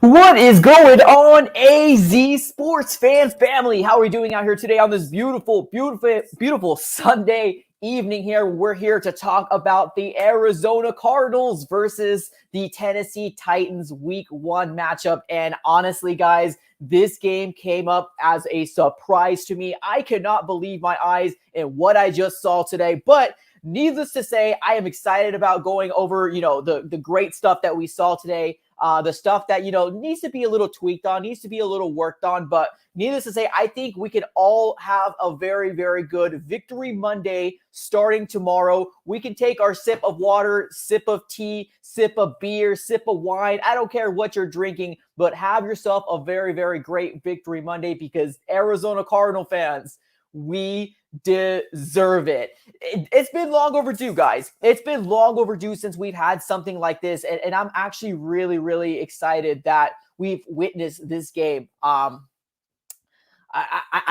What is going on, AZ Sports fans family? How are we doing out here today on this beautiful Sunday evening here? We're here to talk about the Arizona Cardinals versus the Tennessee Titans Week 1 matchup. And honestly, guys, this game came up as a surprise to me. I cannot believe my eyes in what I just saw today, but needless to say, I am excited about going over, the great stuff that we saw today. The stuff that, needs to be a little tweaked on, needs to be a little worked on. But needless to say, I think we can all have a very, very good Victory Monday starting tomorrow. We can take our sip of water, sip of tea, sip of beer, sip of wine. I don't care what you're drinking, but have yourself a very, very great Victory Monday because Arizona Cardinal fans, we deserve it. It's been long overdue, guys. It's been long overdue since we've had something like this. And I'm actually really, really excited that we've witnessed this game. I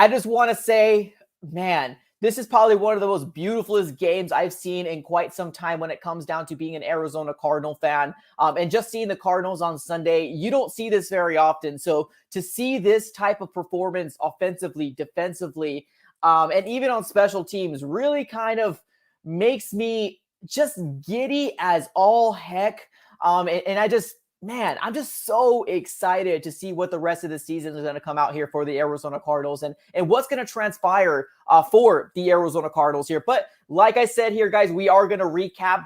just want to say, man, this is probably one of the most beautifulest games I've seen in quite some time when it comes down to being an Arizona Cardinal fan. And just seeing the Cardinals on Sunday, you don't see this very often. So to see this type of performance offensively, defensively, and even on special teams really kind of makes me just giddy as all heck. And I'm just so excited to see what the rest of the season is going to come out here for the Arizona Cardinals and what's going to transpire for the Arizona Cardinals here. But like I said here, guys, we are going to recap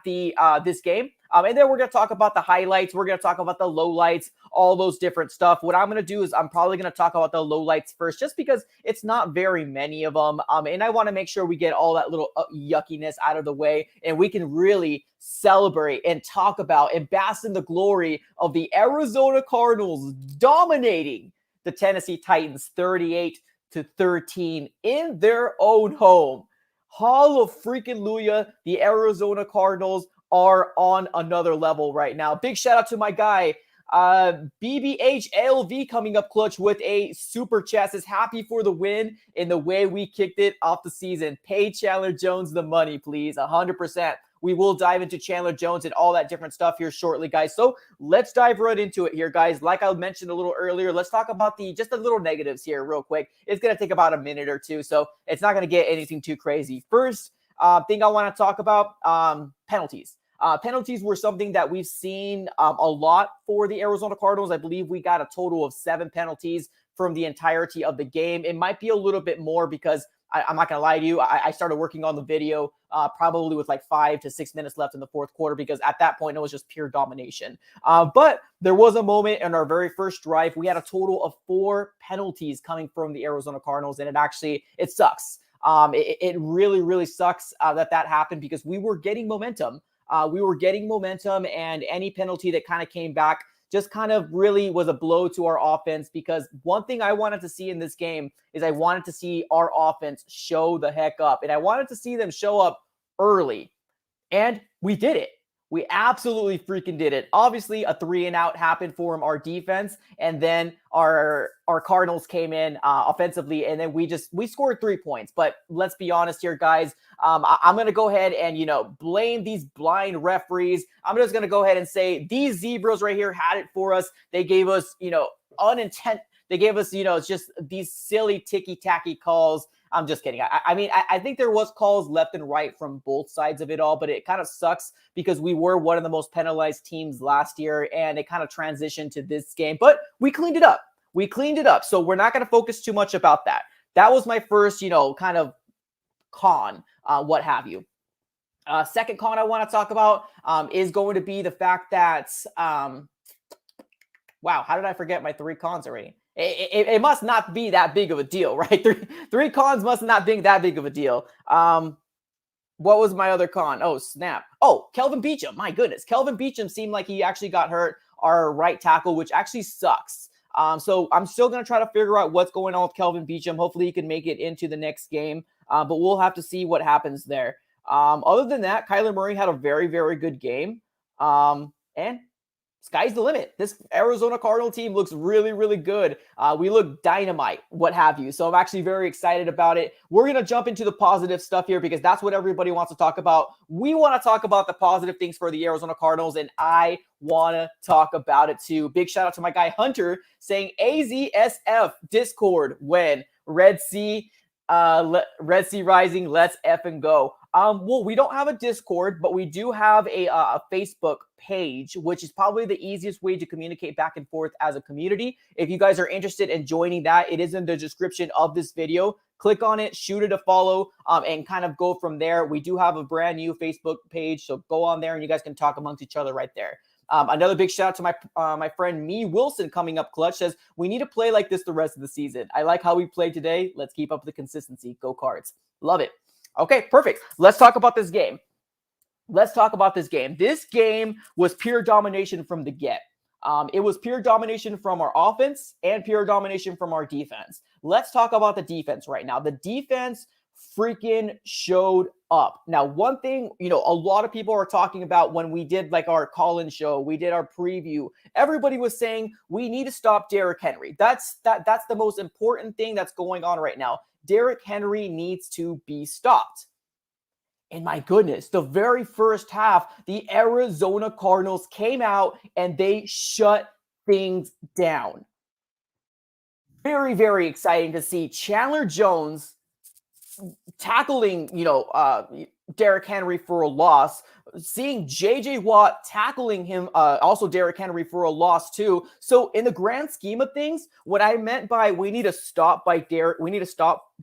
this game. And then we're going to talk about the highlights. We're going to talk about the lowlights, all those different stuff. What I'm going to do is I'm probably going to talk about the lowlights first, just because it's not very many of them. And I want to make sure we get all that little yuckiness out of the way, and we can really celebrate and talk about and bask in the glory of the Arizona Cardinals dominating the Tennessee Titans 38-13 in their own home. Hallelujah, the Arizona Cardinals are on another level right now. Big shout out to my guy, BBHLV, coming up clutch with a super chat. Says happy for the win and the way we kicked it off the season. Pay Chandler Jones the money, please. 100%. We will dive into Chandler Jones and all that different stuff here shortly, guys. So let's dive right into it here, guys. Like I mentioned a little earlier, let's talk about just the little negatives here real quick. It's going to take about a minute or two, so it's not going to get anything too crazy. First thing I want to talk about, penalties. Penalties were something that we've seen a lot for the Arizona Cardinals. I believe we got a total of 7 penalties from the entirety of the game. It might be a little bit more because I'm not going to lie to you. I started working on the video probably with like 5 to 6 minutes left in the fourth quarter because at that point it was just pure domination. But there was a moment in our very first drive. We had a total of 4 penalties coming from the Arizona Cardinals, and it sucks. It really, really sucks that happened because we were getting momentum. And any penalty that kind of came back just kind of really was a blow to our offense, because one thing I wanted to see in this game is I wanted to see our offense show the heck up, and I wanted to see them show up early, and we did it. We absolutely freaking did it. Obviously, a 3-and-out happened for our defense, and then our Cardinals came in offensively, and then we scored 3 points. But let's be honest here, guys. I'm going to go ahead and, blame these blind referees. I'm just going to go ahead and say these zebras right here had it for us. They gave us, they gave us, just these silly ticky-tacky calls. I'm just kidding. I think there was calls left and right from both sides of it all, but it kind of sucks because we were one of the most penalized teams last year, and it kind of transitioned to this game. But we cleaned it up. So we're not going to focus too much about that. That was my first, kind of con, what have you. Second con I want to talk about is going to be the fact that, wow, how did I forget my 3 cons already? It must not be that big of a deal, right? Three cons must not be that big of a deal. What was my other con? Oh, snap. Oh, Kelvin Beecham. My goodness. Kelvin Beecham seemed like he actually got hurt, our right tackle, which actually sucks. So I'm still going to try to figure out what's going on with Kelvin Beecham. Hopefully he can make it into the next game, but we'll have to see what happens there. Other than that, Kyler Murray had a very, very good game. And sky's the limit. This Arizona Cardinal team looks really, really good. We look dynamite, what have you. So I'm actually very excited about it. We're going to jump into the positive stuff here because that's what everybody wants to talk about. We want to talk about the positive things for the Arizona Cardinals, and I want to talk about it too. Big shout out to my guy Hunter saying AZSF Discord when Red Sea Rising, let's effing go. Well, we don't have a Discord, but we do have a Facebook page, which is probably the easiest way to communicate back and forth as a community. If you guys are interested in joining that, it is in the description of this video. Click on it, shoot it a follow, and kind of go from there. We do have a brand new Facebook page, so go on there and you guys can talk amongst each other right there. Another big shout out to my friend Me Wilson coming up clutch says, we need to play like this the rest of the season. I like how we played today. Let's keep up the consistency. Go Cards. Love it. Okay, perfect. Let's talk about this game. This game was pure domination from the get. It was pure domination from our offense and pure domination from our defense. Let's talk about the defense right now. The defense freaking showed up. Now, one thing, a lot of people are talking about when we did like our call-in show, we did our preview, everybody was saying we need to stop Derrick Henry. That's the most important thing that's going on right now. Derrick Henry needs to be stopped. And my goodness, the very first half, the Arizona Cardinals came out and they shut things down. Very, very exciting to see Chandler Jones tackling, Derrick Henry for a loss, seeing J.J. Watt tackling him, also Derrick Henry for a loss too. So in the grand scheme of things, what I meant by we need to stop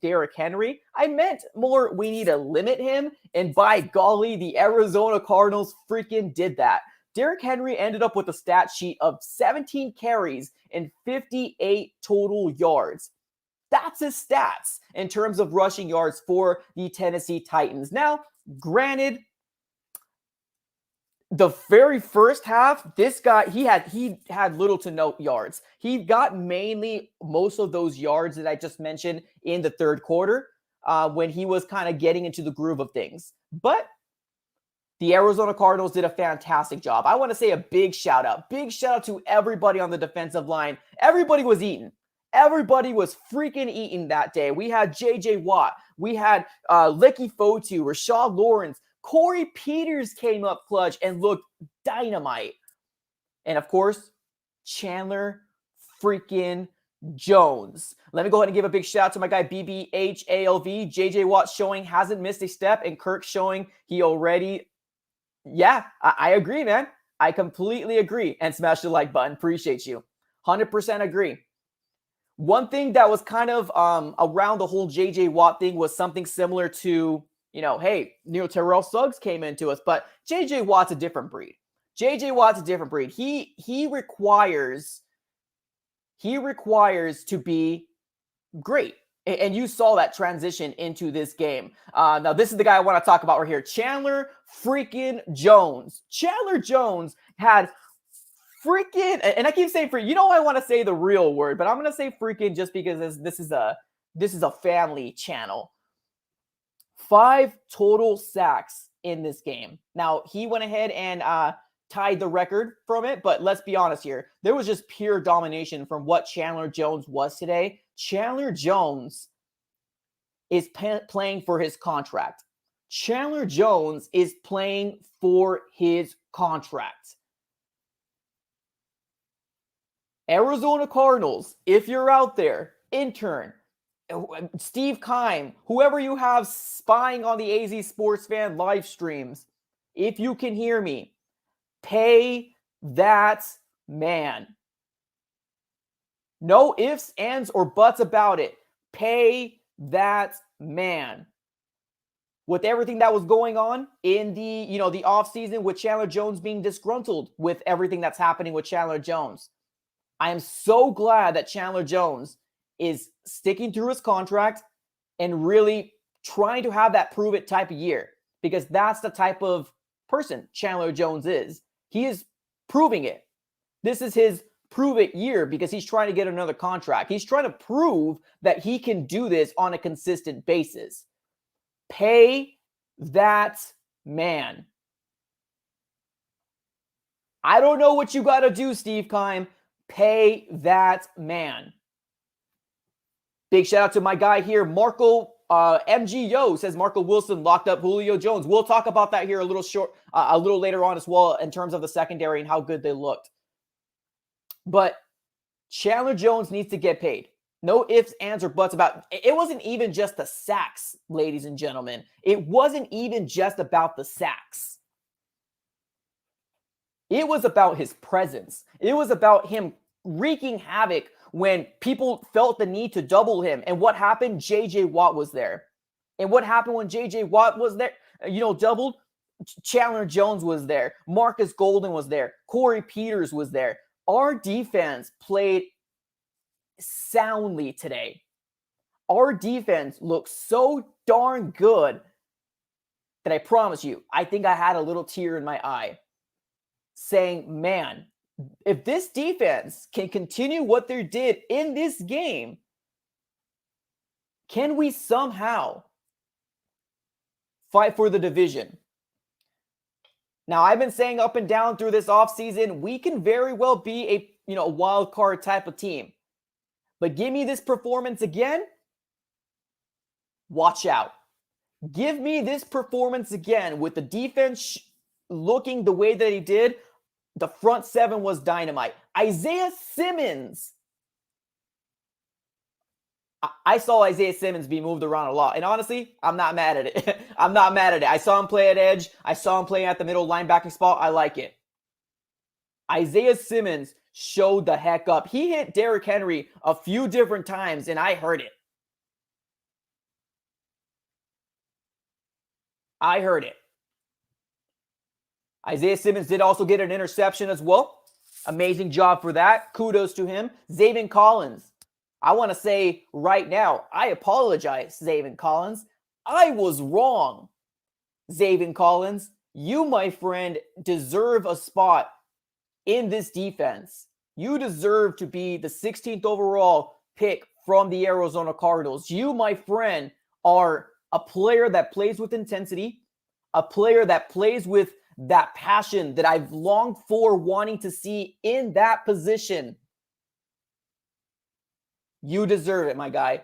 Derrick Henry, I meant more we need to limit him. And by golly, the Arizona Cardinals freaking did that. Derrick Henry ended up with a stat sheet of 17 carries and 58 total yards. That's his stats in terms of rushing yards for the Tennessee Titans. Now, granted, the very first half, this guy, he had little to no yards. He got mainly most of those yards that I just mentioned in the third quarter when he was kind of getting into the groove of things. But the Arizona Cardinals did a fantastic job. I want to say a big shout out to everybody on the defensive line. Everybody was eating. Everybody was freaking eating that day. We had J.J. Watt. We had Licky Fotu, Rashad Lawrence. Corey Peters came up clutch and looked dynamite. And, of course, Chandler freaking Jones. Let me go ahead and give a big shout out to my guy BBHALV. J.J. Watt showing hasn't missed a step, and Kirk showing he already... Yeah, I agree, man. I completely agree. And smash the like button. Appreciate you. 100% agree. One thing that was kind of around the whole J.J. Watt thing was something similar to, hey, Terrell Suggs came into us, but J.J. Watt's a different breed. He requires to be great. And you saw that transition into this game. Now, this is the guy I want to talk about right here. Chandler freaking Jones. Chandler Jones had freaking, and I keep saying freaking, I want to say the real word, but I'm going to say freaking just because this is a family channel. 5 total sacks in this game. Now, he went ahead and tied the record from it, but let's be honest here. There was just pure domination from what Chandler Jones was today. Chandler Jones is playing for his contract. Chandler Jones is playing for his contract. Arizona Cardinals, if you're out there, intern, Steve Keim, whoever you have spying on the AZ Sports Fan live streams, if you can hear me, pay that man. No ifs, ands, or buts about it. Pay that man. With everything that was going on in the offseason with Chandler Jones being disgruntled with everything that's happening with Chandler Jones, I am so glad that Chandler Jones is sticking through his contract and really trying to have that prove it type of year, because that's the type of person Chandler Jones is. He is proving it. This is his prove it year because he's trying to get another contract. He's trying to prove that he can do this on a consistent basis. Pay that man. I don't know what you got to do, Steve Keim. Pay that man. Big shout out to my guy here, Marco MGO says Marco Wilson locked up Julio Jones. We'll talk about that here a little later on as well in terms of the secondary and how good they looked. But Chandler Jones needs to get paid. No ifs, ands, or buts about it. It wasn't even just the sacks, ladies and gentlemen. It wasn't even just about the sacks. It was about his presence. It was about him wreaking havoc when people felt the need to double him. And what happened? J.J. Watt was there. And what happened when J.J. Watt was there, doubled? Chandler Jones was there. Marcus Golden was there. Corey Peters was there. Our defense played soundly today. Our defense looked so darn good that I promise you, I think I had a little tear in my eye saying, man, if this defense can continue what they did in this game, can we somehow fight for the division? Now, I've been saying up and down through this offseason, we can very well be a wild card type of team. But give me this performance again, watch out. Give me this performance again with the defense looking the way that he did. The front seven was dynamite. Isaiah Simmons. I saw Isaiah Simmons be moved around a lot. And honestly, I'm not mad at it. I'm not mad at it. I saw him play at edge. I saw him playing at the middle linebacking spot. I like it. Isaiah Simmons showed the heck up. He hit Derrick Henry a few different times, and I heard it. I heard it. Isaiah Simmons did also get an interception as well. Amazing job for that. Kudos to him. Zaven Collins. I want to say right now, I apologize, Zaven Collins. I was wrong. Zaven Collins, you, my friend, deserve a spot in this defense. You deserve to be the 16th overall pick from the Arizona Cardinals. You, my friend, are a player that plays with intensity, a player that plays with that passion that I've longed for wanting to see in that position. You deserve it, my guy.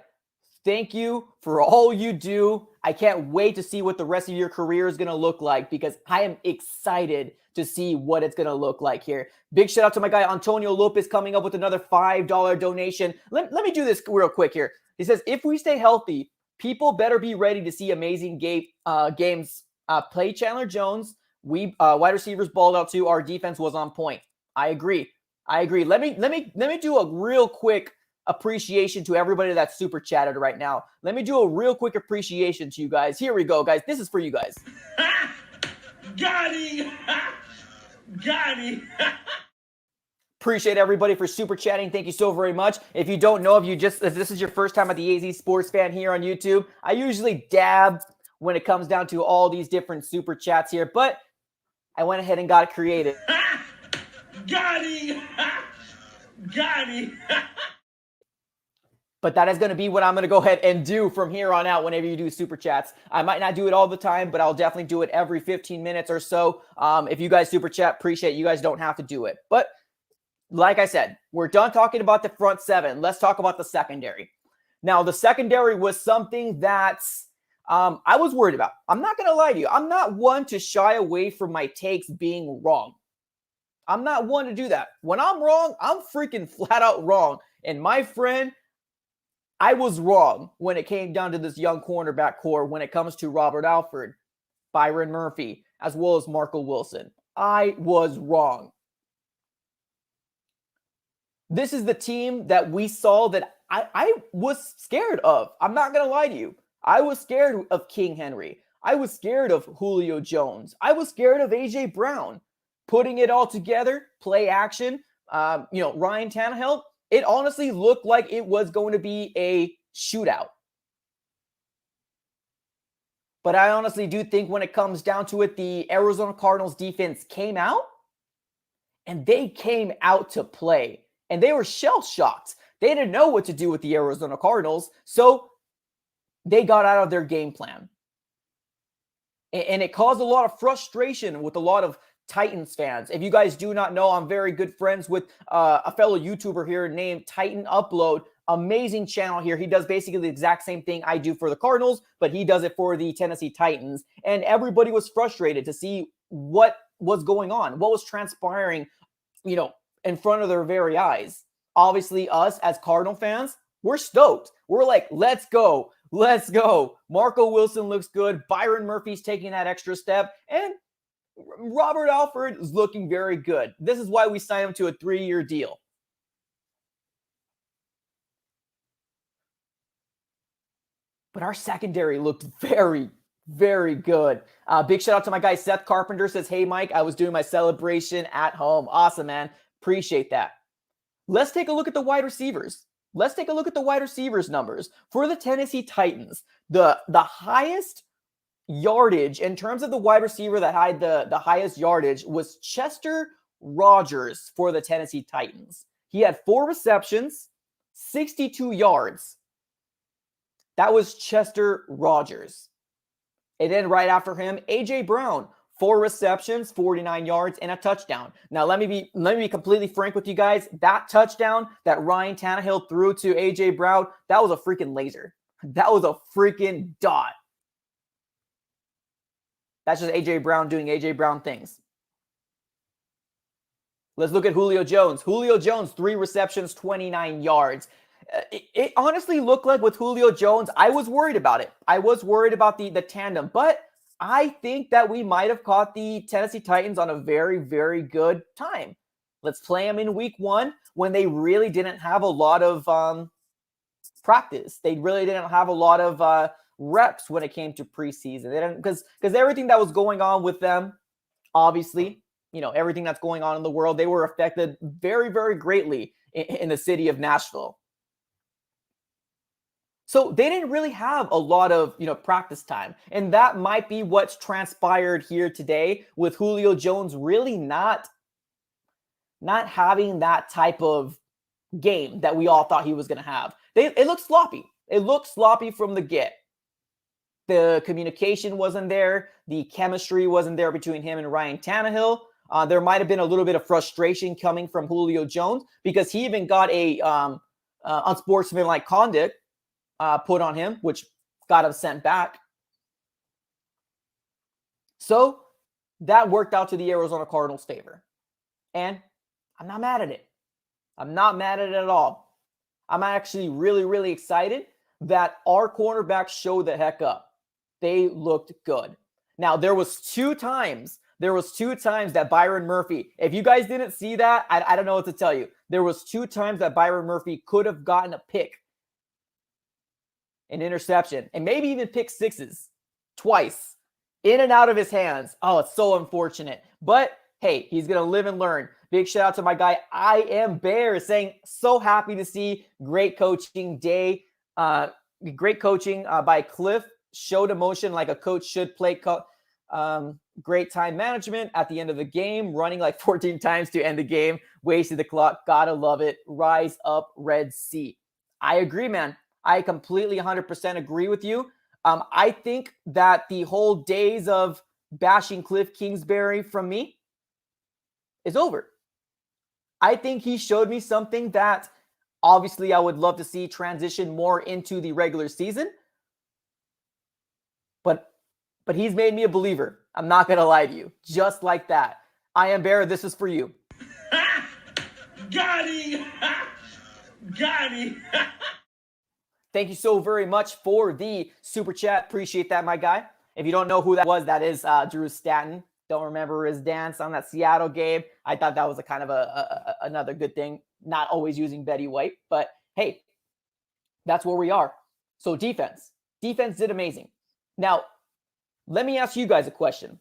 Thank you for all you do. I can't wait to see what the rest of your career is going to look like because I am excited to see what it's going to look like here. Big shout out to my guy Antonio Lopez coming up with another $5 donation. Let me do this real quick here. He says, if we stay healthy, people better be ready to see amazing games. Play Chandler Jones. We wide receivers balled out too. Our defense was on point. I agree. Let me do a real quick appreciation to everybody that's super chatted right now. Let me do a real quick appreciation to you guys. Here we go, guys. This is for you guys. Got him. Got him. Appreciate everybody for super chatting. Thank you so very much. If you don't know, if this is your first time at the AZ Sports Fan here on YouTube, I usually dab when it comes down to all these different super chats here, but I went ahead and got creative. Got him. Got him. But that is going to be what I'm going to go ahead and do from here on out whenever you do super chats. I might not do it all the time, but I'll definitely do it every 15 minutes or so. If you guys super chat, appreciate it. You guys don't have to do it. But like I said, we're done talking about the front seven. Let's talk about the secondary. Now, the secondary was something that I was worried about. I'm not going to lie to you. I'm not one to shy away from my takes being wrong. I'm not one to do that. When I'm wrong, I'm freaking flat out wrong. And my friend, I was wrong when it came down to this young cornerback core when it comes to Robert Alford, Byron Murphy, as well as Marco Wilson. I was wrong. This is the team that we saw that I was scared of. I'm not going to lie to you. I was scared of King Henry. I was scared of Julio Jones. I was scared of A.J. Brown. Putting it all together, play action, Ryan Tannehill, it honestly looked like it was going to be a shootout. But I honestly do think when it comes down to it, the Arizona Cardinals defense came out, and they came out to play. And they were shell-shocked. They didn't know what to do with the Arizona Cardinals, so they got out of their game plan. And it caused a lot of frustration with a lot of Titans fans. If you guys do not know, I'm very good friends with a fellow YouTuber here named Titan Upload. Amazing channel here. He does basically the exact same thing I do for the Cardinals, but he does it for the Tennessee Titans. And everybody was frustrated to see what was going on, what was transpiring, in front of their very eyes. Obviously, us as Cardinal fans, we're stoked. We're like, let's go. Let's go. Marco Wilson looks good. Byron Murphy's taking that extra step. And Robert Alford is looking very good. This is why we signed him to a 3-year deal. But our secondary looked very, very good. Big shout out to my guy Seth Carpenter. Says, hey, Mike, I was doing my celebration at home. Awesome, man. Appreciate that. Let's take a look at the wide receivers. Let's take a look at the wide receivers numbers. For the Tennessee Titans, the highest yardage in terms of the wide receiver that had the highest yardage was Chester Rogers for the Tennessee Titans. He had 4 receptions, 62 yards. That was Chester Rogers. And then right after him, A.J. Brown, 4 receptions, 49 yards, and a touchdown. Now, let me be completely frank with you guys. That touchdown that Ryan Tannehill threw to A.J. Brown, that was a freaking laser. That was a freaking dot. That's just A.J. Brown doing A.J. Brown things. Let's look at Julio Jones. Julio Jones, 3 receptions, 29 yards. It honestly looked like with Julio Jones, I was worried about it. I was worried about the tandem, but I think that we might have caught the Tennessee Titans on a very, very good time. Let's play them in week 1 when they really didn't have a lot of practice. They really didn't have a lot of reps when it came to preseason. They didn't, because everything that was going on with them, obviously, everything that's going on in the world, they were affected very, very greatly in the city of Nashville. So they didn't really have a lot of, practice time. And that might be what's transpired here today with Julio Jones really not having that type of game that we all thought he was going to have. It looked sloppy. It looked sloppy from the get. The communication wasn't there. The chemistry wasn't there between him and Ryan Tannehill. There might have been a little bit of frustration coming from Julio Jones because he even got a unsportsmanlike conduct put on him, which got him sent back. So that worked out to the Arizona Cardinals' favor. And I'm not mad at it. I'm not mad at it at all. I'm actually really, really excited that our cornerbacks showed the heck up. They looked good. Now, there was two times that Byron Murphy, if you guys didn't see that, I don't know what to tell you. There was 2 times that Byron Murphy could have gotten a pick, an interception, and maybe even pick sixes twice in and out of his hands. Oh, it's so unfortunate. But hey, he's going to live and learn. Big shout out to my guy, I Am Bear, saying so happy to see great coaching day. Great coaching by Cliff. Showed emotion like a coach should play. Great time management at the end of the game. Running like 14 times to end the game. Wasted the clock. Gotta love it. Rise up, Red Sea. I agree, man. I completely 100% agree with you. I think that the whole days of bashing Cliff Kingsbury from me is over. I think he showed me something that obviously I would love to see transition more into the regular season. But he's made me a believer. I'm not going to lie to you. Just like that. I Am Bear, this is for you. Got him! Got him! Thank you so very much for the super chat. Appreciate that, my guy. If you don't know who that was, that is Drew Stanton. Don't remember his dance on that Seattle game. I thought that was a kind of another good thing. Not always using Betty White. But hey, that's where we are. So defense. Defense did amazing. Now, let me ask you guys a question.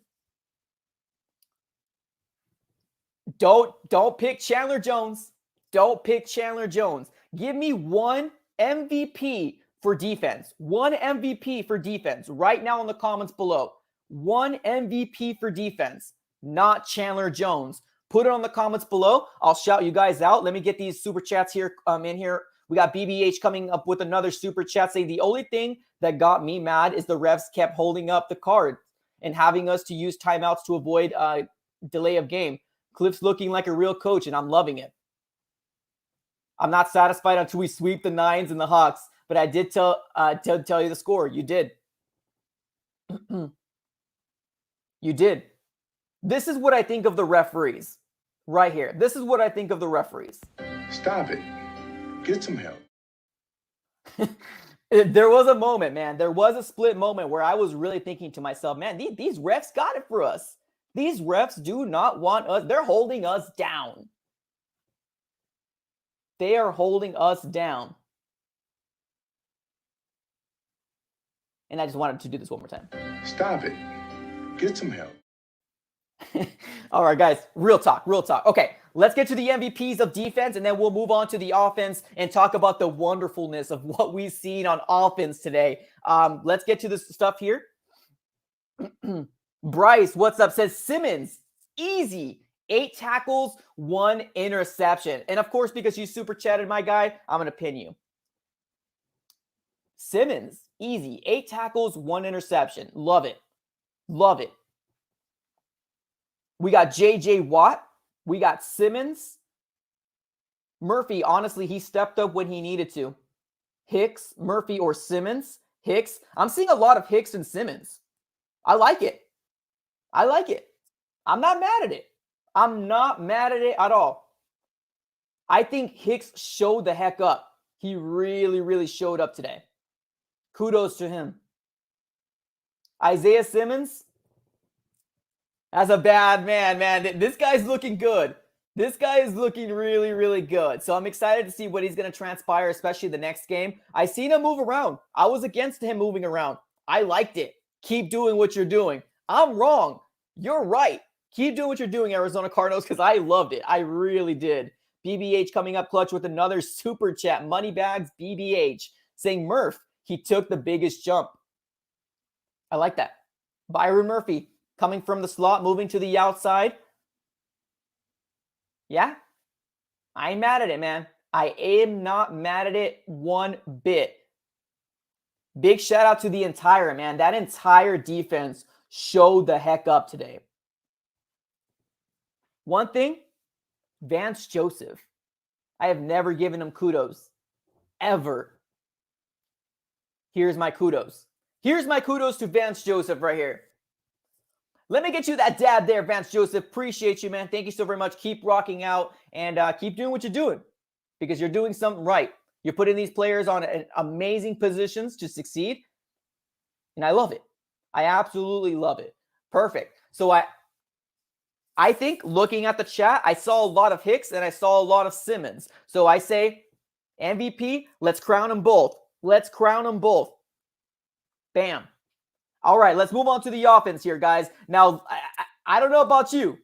Don't pick Chandler Jones. Don't pick Chandler Jones. Give me one MVP for defense. One MVP for defense right now in the comments below. One MVP for defense, not Chandler Jones. Put it on the comments below. I'll shout you guys out. Let me get these super chats here in here. We got BBH coming up with another super chat saying the only thing that got me mad is the refs kept holding up the card and having us to use timeouts to avoid delay of game. Cliff's looking like a real coach, and I'm loving it. I'm not satisfied until we sweep the Nines and the Hawks, but I did tell you the score. You did. You did. This is what I think of the referees right here. This is what I think of the referees. Stop it. Get some help. There was a moment, man. There was a split moment where I was really thinking to myself, man, these refs got it for us. These refs do not want us. They're holding us down. They are holding us down. And I just wanted to do this one more time. Stop it. Get some help. All right, guys, real talk. Okay, let's get to the MVPs of defense, and then we'll move on to the offense and talk about the wonderfulness of what we've seen on offense today. Let's get to this stuff here. Bryce, what's up? Says Simmons, easy. 8 tackles, 1 interception. And of course, because you super chatted my guy, I'm going to pin you. Simmons, easy. 8 tackles, 1 interception. Love it. Love it. We got J.J. Watt. We got Simmons. Murphy, honestly, he stepped up when he needed to. Hicks, Murphy, or Simmons. Hicks. I'm seeing a lot of Hicks and Simmons. I like it. I like it. I'm not mad at it. I'm not mad at it at all. I think Hicks showed the heck up. He really, really showed up today. Kudos to him. Isaiah Simmons. That's a bad man. This guy's looking good. This guy is looking really, really good. So I'm excited to see what he's going to transpire, especially the next game. I seen him move around. I was against him moving around. I liked it. Keep doing what you're doing. I'm wrong. You're right. Keep doing what you're doing, Arizona Cardinals, because I loved it. I really did. BBH coming up clutch with another super chat. Moneybags BBH saying Murph, he took the biggest jump. I like that. Byron Murphy coming from the slot, moving to the outside. Yeah, I ain't mad at it, man. I am not mad at it one bit. Big shout out to the entire, man. That entire defense showed the heck up today. One thing, Vance Joseph. I have never given him kudos. Ever. Here's my kudos. Here's my kudos to Vance Joseph right here. Let me get you that dab there, Vance Joseph. Appreciate you, man. Thank you so very much. Keep rocking out and keep doing what you're doing because you're doing something right. You're putting these players on amazing positions to succeed. And I love it. I absolutely love it. Perfect. So I think looking at the chat, I saw a lot of Hicks and I saw a lot of Simmons. So I say MVP, let's crown them both. Let's crown them both. Bam. All right, let's move on to the offense here, guys. Now, I don't know about you,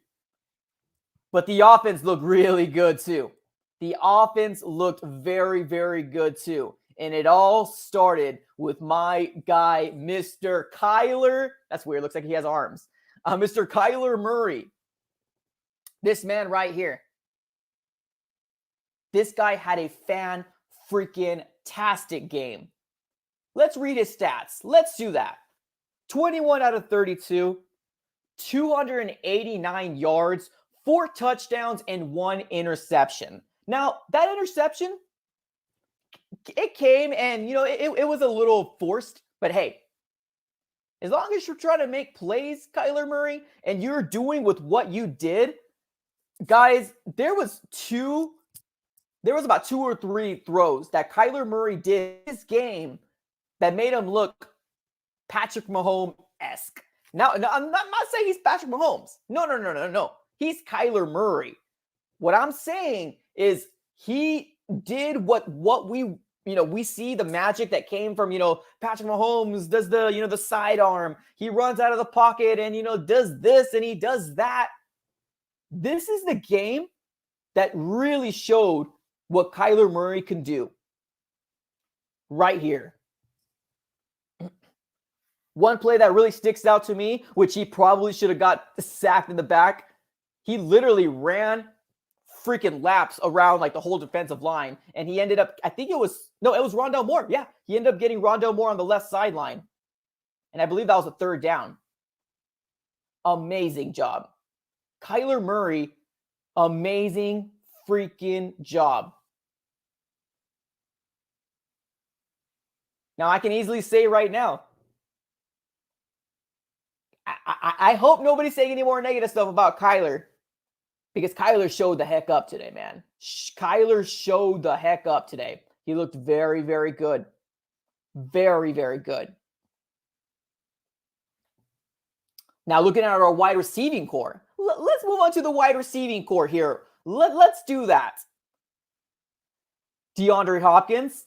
but the offense looked really good too. The offense looked very, very good too. And it all started with my guy, Mr. Kyler. That's weird. Looks like he has arms. Mr. Kyler Murray. This man right here. This guy had a fan-freaking-tastic game. Let's read his stats. Let's do that. 21 out of 32, 289 yards, 4 touchdowns, and 1 interception. Now, that interception, it came and, it was a little forced. But hey, as long as you're trying to make plays, Kyler Murray, and you're doing with what you did, guys, there was about 2 or 3 throws that Kyler Murray did this game that made him look Patrick Mahomes-esque. Now, I'm not saying he's Patrick Mahomes. No. He's Kyler Murray. What I'm saying is he did what we see the magic that came from, Patrick Mahomes does the sidearm. He runs out of the pocket and, does this and he does that. This is the game that really showed what Kyler Murray can do. Right here. One play that really sticks out to me, which he probably should have got sacked in the back. He literally ran freaking laps around like the whole defensive line. And he ended up, it was Rondale Moore. Yeah, he ended up getting Rondale Moore on the left sideline. And I believe that was a 3rd down. Amazing job. Kyler Murray, amazing freaking job. Now, I can easily say right now, I hope nobody's saying any more negative stuff about Kyler, because Kyler showed the heck up today, man. Kyler showed the heck up today. He looked very, very good. Very, very good. Now, looking at our wide receiving core, let's move on to the wide receiving core here. Let's do that. DeAndre Hopkins,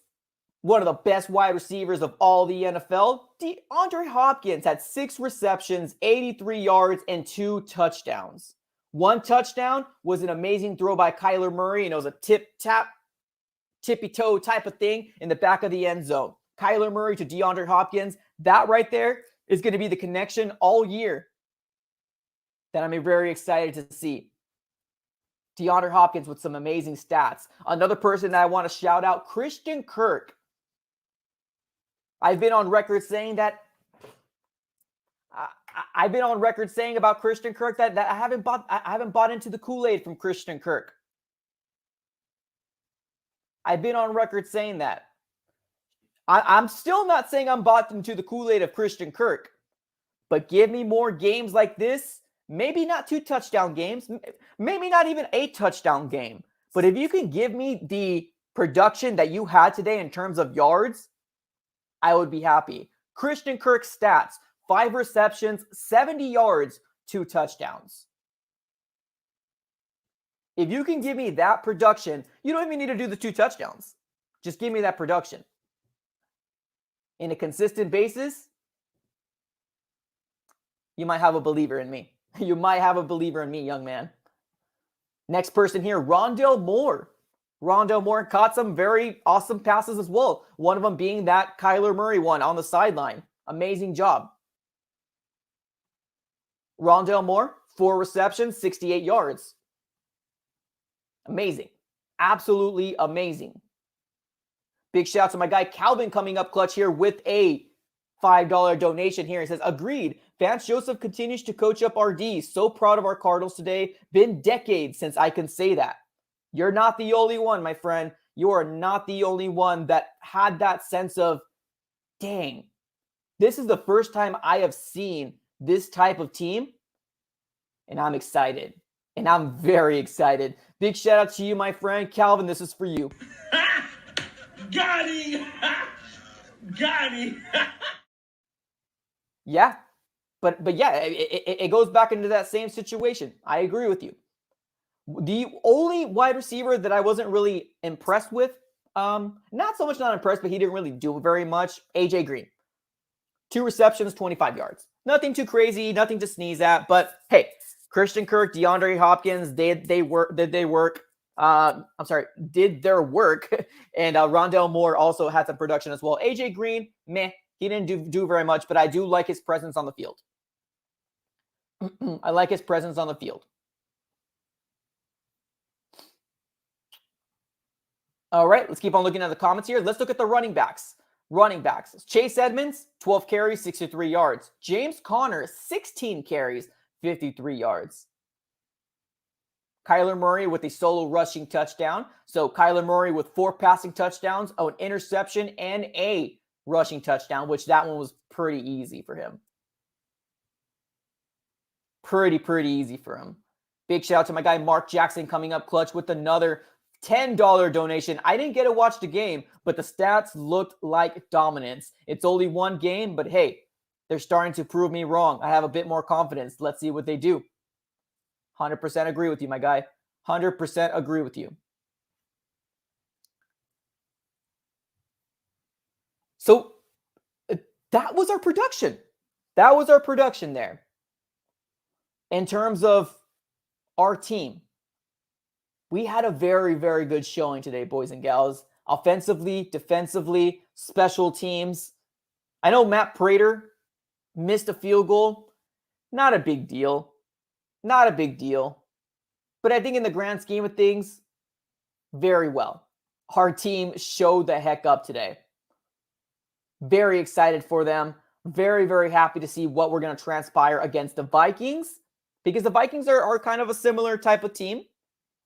one of the best wide receivers of all the NFL. DeAndre Hopkins had 6 receptions, 83 yards, and 2 touchdowns. 1 touchdown was an amazing throw by Kyler Murray, and it was a tippy-toe type of thing in the back of the end zone. Kyler Murray to DeAndre Hopkins, that right there is going to be the connection all year that I'm very excited to see. DeAndre Hopkins with some amazing stats. Another person that I want to shout out, Christian Kirk. I've been on record saying that about Christian Kirk that I haven't bought into the Kool-Aid from Christian Kirk. I've been on record saying that. I'm still not saying I'm bought into the Kool-Aid of Christian Kirk, but give me more games like this. Maybe not 2 touchdown games, maybe not even a touchdown game. But if you can give me the production that you had today in terms of yards, I would be happy. Christian Kirk's stats, 5 receptions, 70 yards, 2 touchdowns. If you can give me that production, you don't even need to do the 2 touchdowns. Just give me that production. In a consistent basis, you might have a believer in me. You might have a believer in me, young man. Next person here, Rondale Moore. Rondale Moore caught some very awesome passes as well. One of them being that Kyler Murray one on the sideline. Amazing job. Rondale Moore, 4 receptions, 68 yards. Amazing. Absolutely amazing. Big shout out to my guy Kelvin coming up clutch here with a $5 donation here. He says, agreed. Vance Joseph continues to coach up our D. So proud of our Cardinals today. Been decades since I can say that. You're not the only one, my friend. You are not the only one that had that sense of, dang, this is the first time I have seen this type of team, and I'm excited. And I'm very excited. Big shout out to you, my friend. Kelvin, this is for you. Got him! Got him! Yeah. But yeah, it goes back into that same situation. I agree with you. The only wide receiver that I wasn't really impressed with, not so much not impressed, but he didn't really do very much, AJ Green. 2 receptions, 25 yards. Nothing too crazy, nothing to sneeze at, but hey, Christian Kirk, DeAndre Hopkins, did their work. And Rondale Moore also had some production as well. AJ Green, meh, he didn't do very much, but I do like his presence on the field. I like his presence on the field. All right, let's keep on looking at the comments here. Let's look at the running backs. Chase Edmonds, 12 carries, 63 yards. James Conner, 16 carries, 53 yards. Kyler Murray with a solo rushing touchdown. So Kyler Murray with 4 passing touchdowns, an interception, and a rushing touchdown, which that one was pretty easy for him. Pretty easy for him. Big shout out to my guy Mark Jackson coming up clutch with another $10 donation. I didn't get to watch the game, but the stats looked like dominance. It's only one game, but hey, they're starting to prove me wrong. I have a bit more confidence. Let's see what they do. 100% agree with you, my guy. 100% agree with you. So that was our production. That was our production there. In terms of our team, we had a very good showing today, boys and gals. Offensively, defensively, special teams. I know Matt Prater missed a field goal. Not a big deal. Not a big deal. But I think in the grand scheme of things, very well. Our team showed the heck up today. Very excited for them. Very happy to see what we're going to transpire against the Vikings. because the Vikings are kind of a similar type of team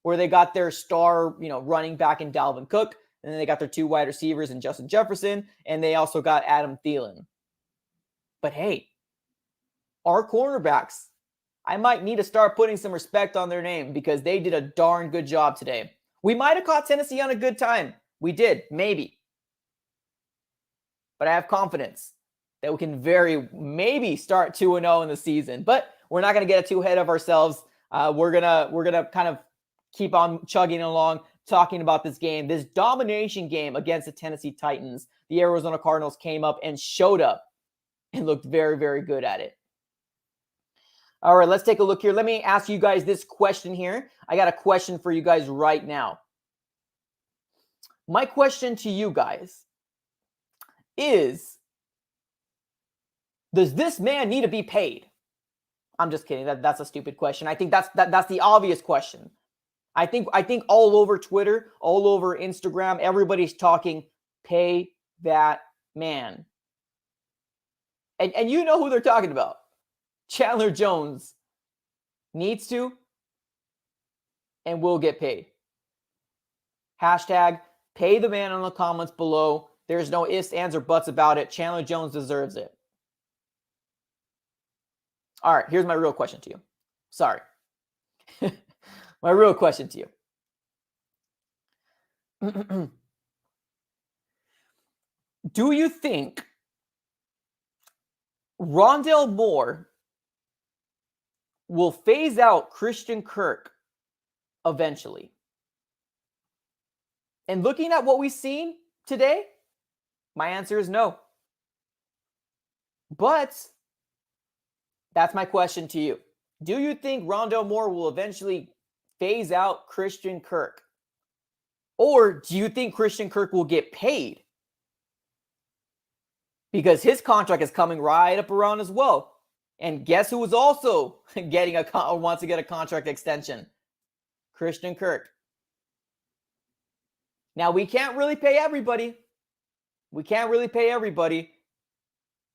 where they got their star, running back in Dalvin Cook, and then they got their 2 wide receivers in Justin Jefferson, and they also got Adam Thielen. But hey, our cornerbacks, I might need to start putting some respect on their name because they did a darn good job today. We might have caught Tennessee on a good time. We did, maybe. But I have confidence that we can maybe start 2-0 in the season. But we're not going to get too ahead of ourselves. We're gonna kind of keep on chugging along, talking about this game, this domination game against the Tennessee Titans. The Arizona Cardinals came up and showed up and looked very, very good at it. All right, let's take a look here. Let me ask you guys this question here. I got a question for you guys right now. My question to you guys is, does this man need to be paid? I'm just kidding. That's a stupid question. I think that's the obvious question. I think all over Twitter, all over Instagram, everybody's talking, pay that man. And you know who they're talking about. Chandler Jones needs to and will get paid. Hashtag pay the man in the comments below. There's no ifs, ands, or buts about it. Chandler Jones deserves it. All right, here's my real question to you. Sorry. My real question to you. Do you think Rondale Moore will phase out Christian Kirk eventually? And looking at what we've seen today, my answer is no. But that's my question to you. Do you think Rondale Moore will eventually phase out Christian Kirk? Or do you think Christian Kirk will get paid? Because his contract is coming right up around as well. And guess who is also wants to get a contract extension? Christian Kirk. Now, we can't really pay everybody.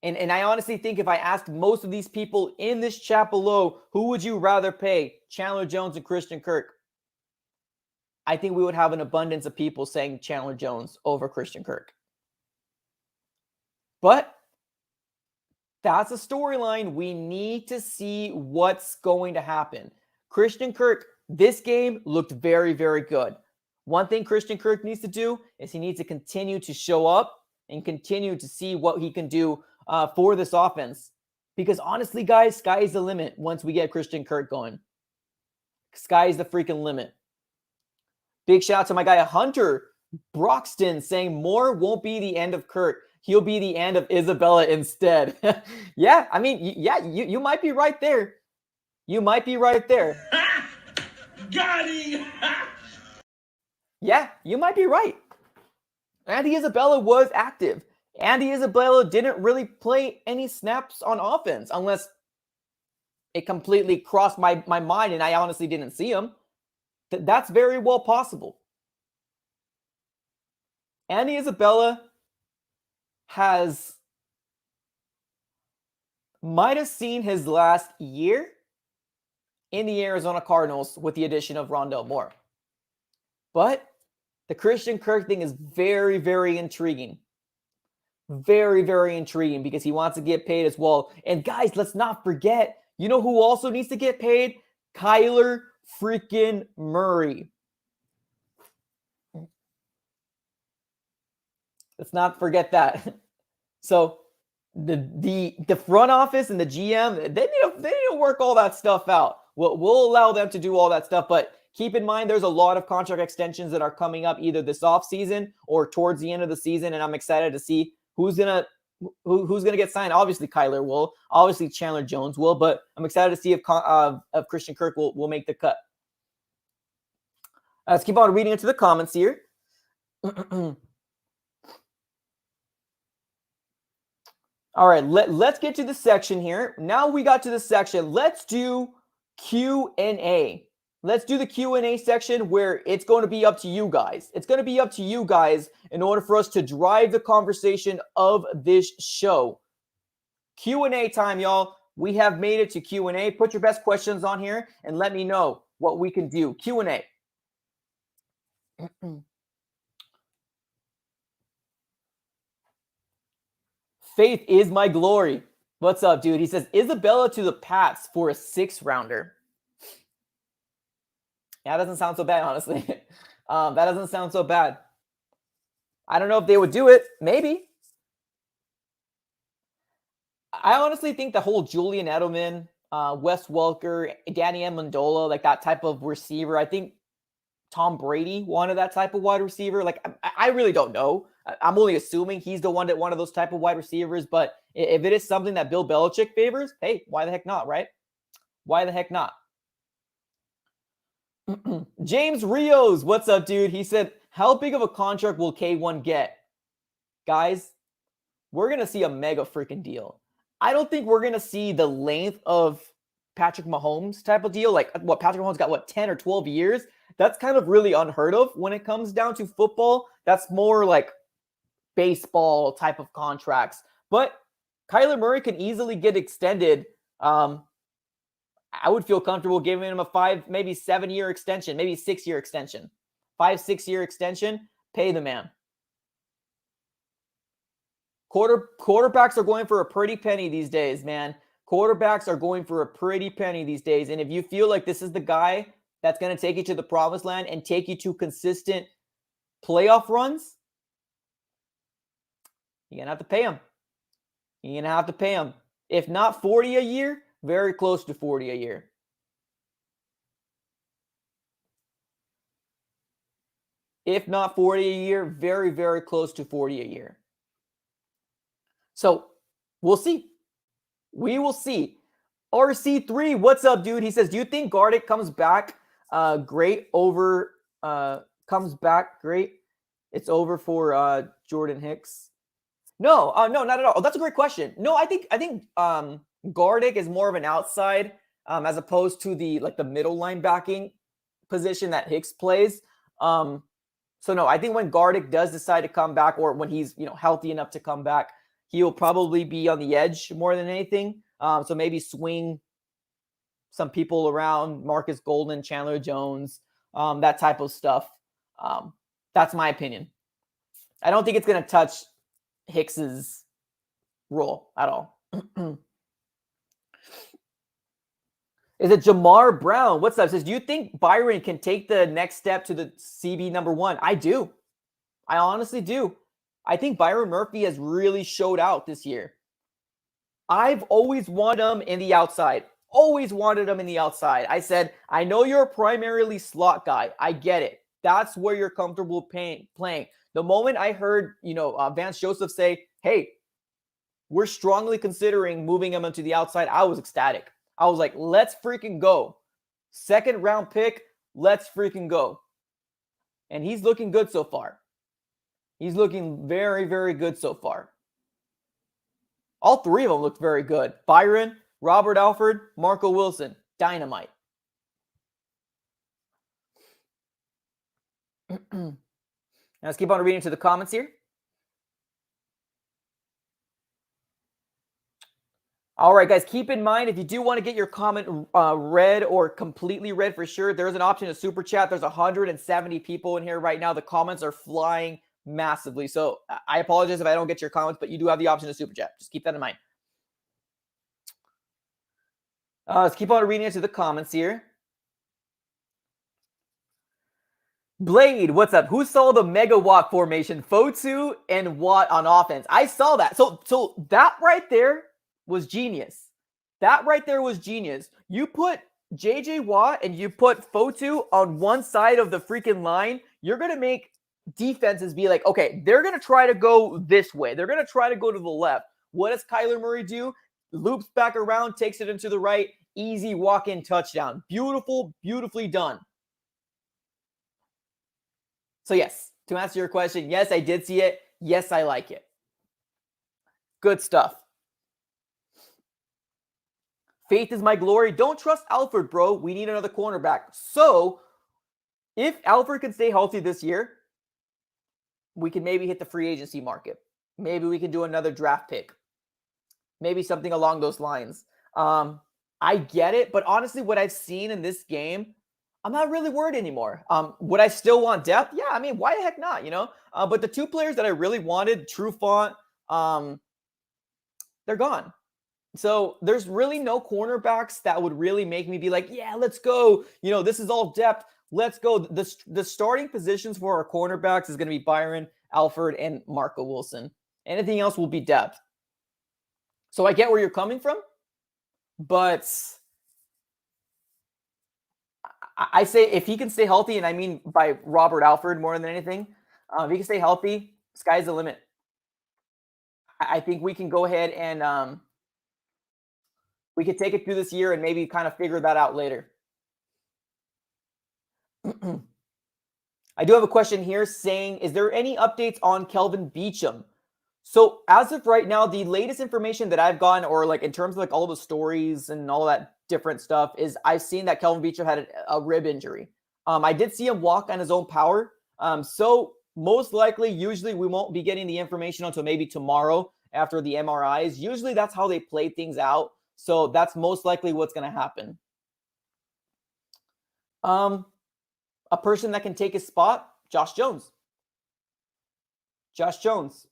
And I honestly think if I asked most of these people in this chat below, who would you rather pay, Chandler Jones and Christian Kirk? I think we would have an abundance of people saying Chandler Jones over Christian Kirk. But that's a storyline. We need to see what's going to happen. Christian Kirk, this game looked very, very good. One thing Christian Kirk needs to do is he needs to continue to show up and continue to see what he can do for this offense. Because honestly, guys, sky is the limit once we get Christian Kirk going. Sky is the freaking limit. Big shout out to my guy Hunter Broxton saying Moore won't be the end of Kirk. He'll be the end of Isabella instead. Yeah, I mean, you might be right there. You might be right there. Got him! Yeah, you might be right. Andy Isabella was active. Andy Isabella didn't really play any snaps on offense unless it completely crossed my mind and I honestly didn't see him. That's very well possible. Andy Isabella might have seen his last year in the Arizona Cardinals with the addition of Rondale Moore. But the Christian Kirk thing is very, very intriguing. Very, very intriguing because he wants to get paid as well. And guys, let's not forget, you know who also needs to get paid? Kyler freaking Murray. Let's not forget that. So the front office and the GM, they need to work all that stuff out. We'll allow them to do all that stuff, but keep in mind there's a lot of contract extensions that are coming up either this offseason or towards the end of the season, and I'm excited to see who's gonna get signed. Obviously, Kyler will. Obviously, Chandler Jones will, but I'm excited to see if Christian Kirk will make the cut. Let's keep on reading into the comments here. All right, let's get to the section here. Now we got to the section. Let's do Q&A. Let's do the Q&A section where it's going to be up to you guys. It's going to be up to you guys in order for us to drive the conversation of this show. Q&A time, y'all. we have made it to Q&A. Put your best questions on here and let me know what we can do. Q&A. Faith is my glory. What's up, dude? He says, Isabella to the Pats for a 6th-rounder. Yeah, that doesn't sound so bad, honestly. That doesn't sound so bad. I don't know if they would do it. Maybe. I honestly think the whole Julian Edelman, Wes Welker, Danny Amendola, like that type of receiver, I think Tom Brady wanted that type of wide receiver. Like, I really don't know. I'm only assuming he's the one that wanted those type of wide receivers. But if it is something that Bill Belichick favors, hey, why the heck not, right? Why the heck not? James Rios, what's up, dude? He said, how big of a contract will K1 get? Guys, we're going to see a mega freaking deal. I don't think we're going to see the length of Patrick Mahomes type of deal. Like, what, Patrick Mahomes got, 10 or 12 years? That's kind of really unheard of when it comes down to football. That's more like baseball type of contracts. But Kyler Murray can easily get extended. I would feel comfortable giving him a 5, maybe 7-year extension, maybe 6-year extension. 5-6-year extension, pay the man. Quarterbacks are going for a pretty penny these days, man. Quarterbacks are going for a pretty penny these days. And if you feel like this is the guy that's going to take you to the promised land and take you to consistent playoff runs, you're going to have to pay him. You're going to have to pay him. If not 40 a year, very close to 40 a year. If not 40 a year, very, very close to 40 a year. So we'll see. We will see. RC3, what's up, dude? He says, do you think Gardick comes back great over comes back great? It's over for Jordan Hicks. No, no, not at all. Oh, that's a great question. No, I think Gardick is more of an outside as opposed to the middle linebacking position that Hicks plays. So no, I think when Gardick does decide to come back, or when he's healthy enough to come back, he'll probably be on the edge more than anything. So maybe swing some people around, Marcus Golden, Chandler Jones, that type of stuff. That's my opinion. I don't think it's going to touch Hicks's role at all. Is it Jamar Brown? What's up? Says, do you think Byron can take the next step to the CB #1? I do. I honestly do. I think Byron Murphy has really showed out this year. I've always wanted him in the outside. Always wanted him in the outside. I said, I know you're a primarily slot guy. I get it. That's where you're comfortable playing. The moment I heard, Vance Joseph say, hey, we're strongly considering moving him into the outside, I was ecstatic. I was like, let's freaking go. 2nd round pick, let's freaking go. And he's looking good so far. He's looking very, very good so far. All 3 of them looked very good. Byron, Robert Alford, Marco Wilson. Dynamite. Let's keep on reading to the comments here. All right, guys, keep in mind, if you do want to get your comment read or completely read for sure, there's an option to super chat. There's 170 people in here right now. The comments are flying massively. So I apologize if I don't get your comments, but you do have the option to super chat. Just keep that in mind. Let's keep on reading into the comments here. Blade, what's up? Who saw the mega Watt formation? Fotu and Watt on offense. I saw that. So that right there was genius. That right there was genius. You put JJ Watt and you put Fotu on one side of the freaking line, you're going to make defenses be like, okay, they're going to try to go this way. They're going to try to go to the left. What does Kyler Murray do? Loops back around, takes it into the right, easy walk-in touchdown. Beautiful, beautifully done. So yes, to answer your question, yes, I did see it. Yes, I like it. Good stuff. Faith is my glory. Don't trust Alford, bro. We need another cornerback. So if Alford can stay healthy this year, we can maybe hit the free agency market. Maybe we can do another draft pick. Maybe something along those lines. I get it, but honestly, what I've seen in this game, I'm not really worried anymore. Would I still want depth? Yeah, I mean, why the heck not? But the two players that I really wanted, Trufant, they're gone. So there's really no cornerbacks that would really make me be like, yeah, let's go. This is all depth. Let's go. The starting positions for our cornerbacks is going to be Byron, Alford, and Marco Wilson. Anything else will be depth. So I get where you're coming from, but I say if he can stay healthy, and I mean by Robert Alford more than anything, if he can stay healthy, sky's the limit. I think we can go ahead and we could take it through this year and maybe kind of figure that out later. I do have a question here saying, is there any updates on Kelvin Beecham? So as of right now, the latest information that I've gotten, or like in terms of like all the stories and all that different stuff, is I've seen that Kelvin Beecham had a rib injury. I did see him walk on his own power. So most likely, usually we won't be getting the information until maybe tomorrow after the MRIs. Usually that's how they play things out. So that's most likely what's going to happen. A person that can take his spot, Josh Jones. Josh Jones.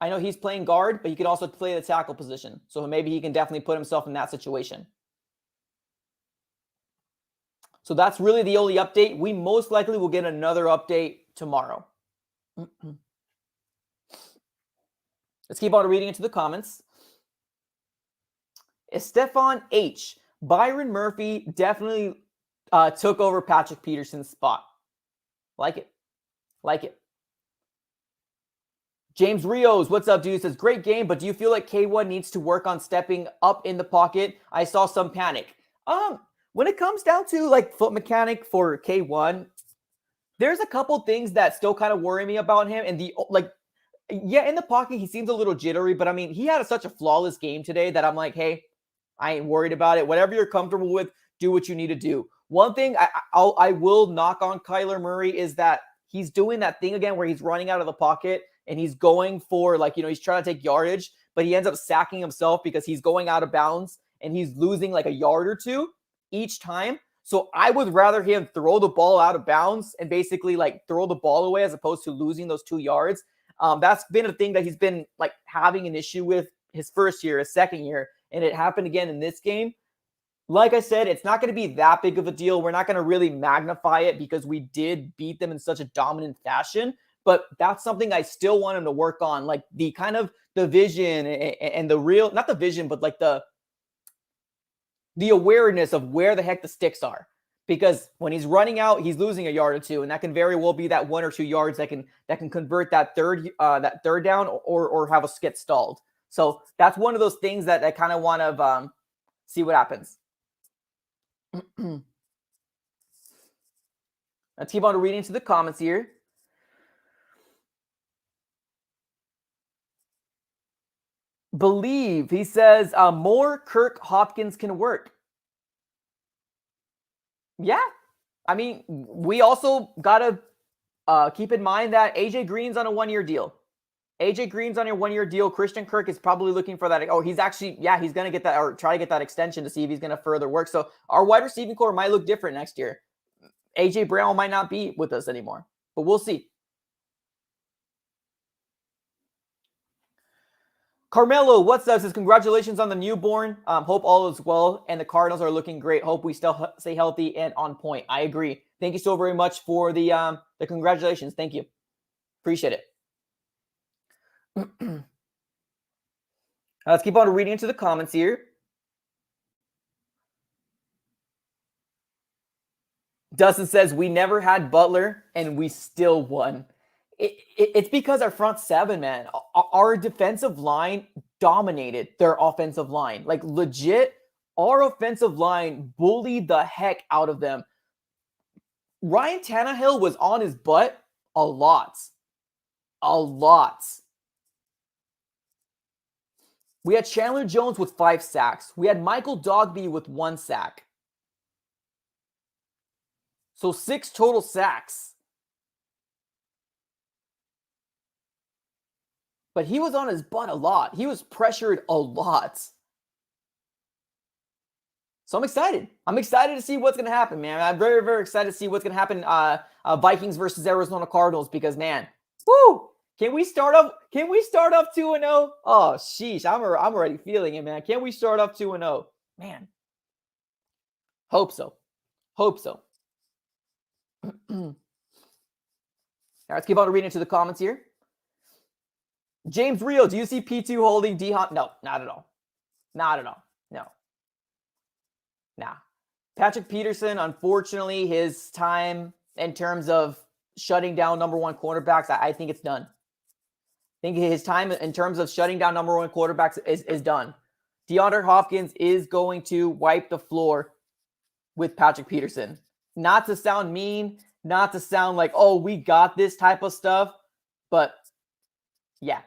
I know he's playing guard, but he could also play the tackle position. So maybe he can definitely put himself in that situation. So that's really the only update. We most likely will get another update tomorrow. Let's keep on reading into the comments. Stefan H. Byron Murphy definitely took over Patrick Peterson's spot. Like it. Like it. James Rios, what's up, dude? Says, great game, but do you feel like K1 needs to work on stepping up in the pocket? I saw some panic. When it comes down to like foot mechanic for K1, there's a couple things that still kind of worry me about him. And in the pocket, he seems a little jittery, but I mean, he had such a flawless game today that I'm like, hey, I ain't worried about it. Whatever you're comfortable with, do what you need to do. One thing I will knock on Kyler Murray is that he's doing that thing again where he's running out of the pocket and he's going for he's trying to take yardage, but he ends up sacking himself because he's going out of bounds and he's losing like a yard or two each time. So I would rather him throw the ball out of bounds and basically like throw the ball away as opposed to losing those 2 yards. That's been a thing that he's been like having an issue with his first year, his second year, and it happened again in this game. Like I said, it's not going to be that big of a deal. We're not going to really magnify it because we did beat them in such a dominant fashion. But that's something I still want him to work on, like the kind of the vision and the real, not the vision, but like the awareness of where the heck the sticks are. Because when he's running out, he's losing a yard or two, and that can very well be that 1 or 2 yards that can convert that third down or have us get stalled. So that's one of those things that I kind of want to see what happens. Let's keep on reading to the comments here. Believe, he says, more Kirk Hopkins can work. Yeah. I mean, we also got to keep in mind that AJ Green's on a 1-year deal. AJ Green's on a 1-year deal. Christian Kirk is probably looking for that. Oh, he's actually, he's going to get that or try to get that extension to see if he's going to further work. So our wide receiving core might look different next year. AJ Brown might not be with us anymore, but we'll see. Carmelo, what's up? Says, congratulations on the newborn. Hope all is well, and the Cardinals are looking great. Hope we still stay healthy and on point. I agree. Thank you so very much for the congratulations. Thank you. Appreciate it. Let's keep on reading into the comments here. Dustin says, we never had Butler, and we still won. It's because our front seven, man, our defensive line dominated their offensive line. Like legit, our offensive line bullied the heck out of them. Ryan Tannehill was on his butt a lot. A lot. We had Chandler Jones with 5 sacks. We had Michael Dogby with 1 sack. So 6 total sacks. But he was on his butt a lot. He was pressured a lot. So I'm excited. I'm excited to see what's going to happen, man. I'm very, very excited to see what's going to happen. Vikings versus Arizona Cardinals, because, man, woo! Can we start off 2-0? Oh, sheesh. I'm already feeling it, man. Can we start off 2-0? Man. Hope so. Hope so. All right, let's keep on reading into the comments here. James Rio, do you see P2 holding D-Hop? No, not at all. Not at all. No. Nah. Patrick Peterson, unfortunately, his time in terms of shutting down number one quarterbacks, I think it's done. I think his time in terms of shutting down number one quarterbacks is done. Deandre Hopkins is going to wipe the floor with Patrick Peterson. Not to sound mean, not to sound like, oh, we got this type of stuff, but yeah.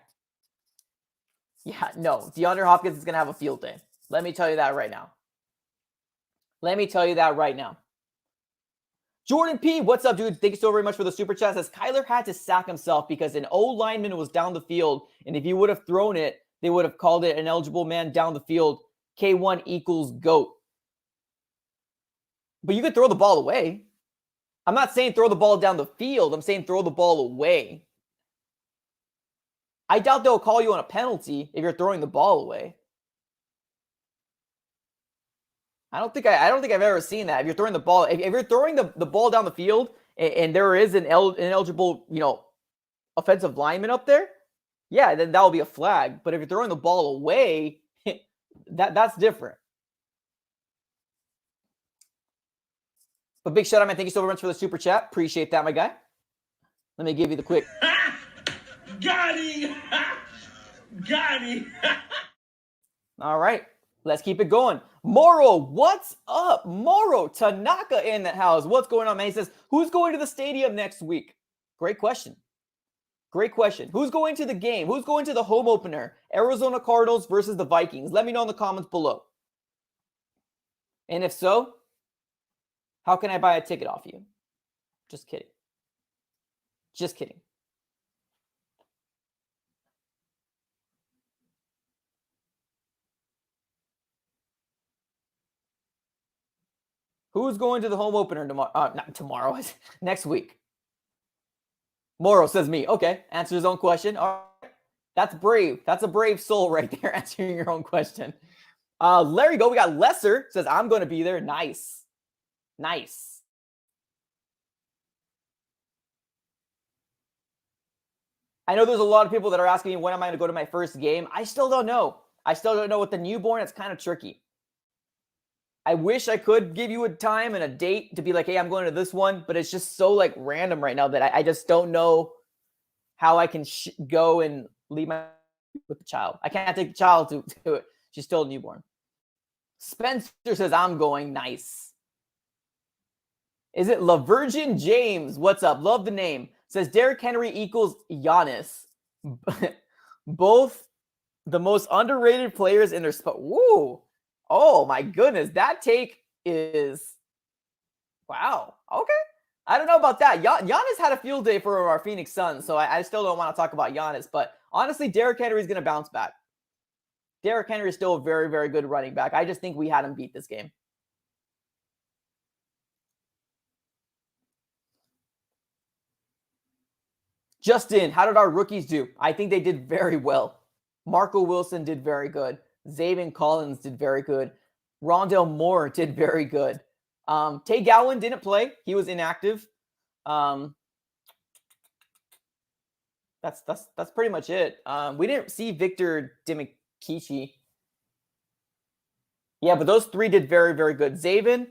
Yeah, no. DeAndre Hopkins is going to have a field day. Let me tell you that right now. Jordan P, what's up, dude? Thank you so very much for the super chat. Says Kyler had to sack himself because an O lineman was down the field, and if he would have thrown it, they would have called it an eligible man down the field. K1 equals GOAT. But you could throw the ball away. I'm not saying throw the ball down the field. I'm saying throw the ball away. I doubt they'll call you on a penalty if you're throwing the ball away. I don't think I've ever seen that. If you're throwing the ball, if you're throwing the ball down the field and there is an ineligible, offensive lineman up there, yeah, then that will be a flag. But if you're throwing the ball away, that's different. But big shout out, man. Thank you so much for the super chat. Appreciate that, my guy. Let me give you the quick. Got him! Got him! All right. Let's keep it going. Moro, what's up? Moro Tanaka in the house. What's going on, man? He says, who's going to the stadium next week? Great question. Great question. Who's going to the game? Who's going to the home opener? Arizona Cardinals versus the Vikings. Let me know in the comments below. And if so, how can I buy a ticket off you? Just kidding. Just kidding. Who's going to the home opener tomorrow? Not tomorrow. Next week. Moro says me. Okay. Answer his own question. All right. That's brave. That's a brave soul right there, answering your own question. There you go. We got Lesser. Says, I'm going to be there. Nice. Nice. I know there's a lot of people that are asking me when am I going to go to my first game. I still don't know. I still don't know. With the newborn, it's kind of tricky. I wish I could give you a time and a date to be like, hey, I'm going to this one, but it's just so random right now that I just don't know how I can go and leave my with the child. I can't take the child to it. She's still a newborn. Spencer says, I'm going. Nice. Is it La Virgin James? What's up? Love the name. Says Derrick Henry equals Giannis. Both the most underrated players in their sport. Woo. Oh, my goodness. That take is... Wow. Okay. I don't know about that. Giannis had a field day for our Phoenix Suns, so I still don't want to talk about Giannis. But honestly, Derrick Henry is going to bounce back. Derrick Henry is still a very, very good running back. I just think we had him beat this game. Justin, how did our rookies do? I think they did very well. Marco Wilson did very good. Zaven Collins did very good. Rondale Moore did very good. Tay Gowan didn't play. He was inactive. That's pretty much it. We didn't see Victor Dimikichi. Yeah, but those three did very, very good. Zaven,